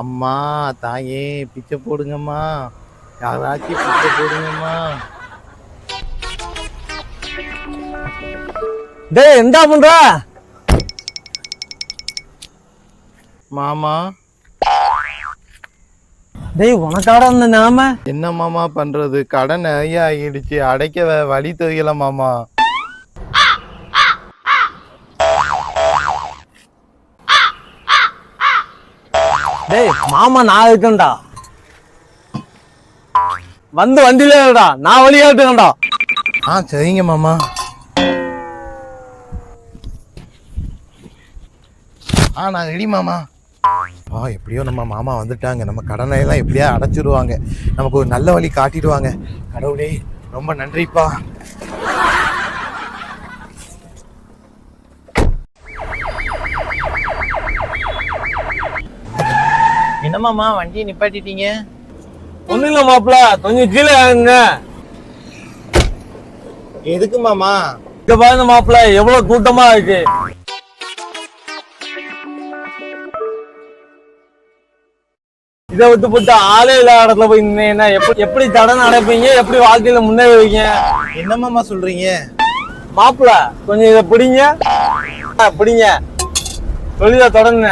அம்மா தாயே பிச்சை போடுங்கம்மா, யாராச்சும் பிச்சை போடுங்கம்மா. டேய் என்ன பண்ற? மாமா. டேய் உனக்காட அந்த நாம என்ன மாமா பண்றது, கடன் நிறைய ஆகிடுச்சு, அடைக்க வழி தெரியல மாமா. டேய் மாமா நான் இருக்கேன்டா, வந்து வண்டியில இருடா, நான் வழியாட்டுக்கேன்டா. சரிங்க மாமா. நான் ரெடி மாமா. எப்படியோ நம்ம மாமா வந்துட்டாங்க, நம்ம கடனை எல்லாம் எப்படியா அடைச்சிடுவாங்க, நமக்கு ஒரு நல்ல வழி காட்டிடுவாங்க. கடவுளே ரொம்ப நன்றிப்பா. என்ன மாமா வண்டியை நிப்பாட்டிட்டீங்க? ஒண்ணு இல்ல மாப்பிள்ள, கொஞ்சம் கீழே இறங்குங்க. எதுக்கு மாமா? இங்க பாருங்க மாப்பிள்ள, எவ்வளவு கூட்டமா இருக்கு. இதை விட்டு போட்டு ஆளே இல்லாத இடத்துல போய் நின்னா எப்படி கடன் அடைப்பீங்க, எப்படி வாழ்க்கையில முன்னேறுவீங்க? என்ன மாமா சொல்றீங்க? மாப்பிள்ள கொஞ்சம் இதை பிடிங்க, பிடிங்க, தொழில தொடங்க.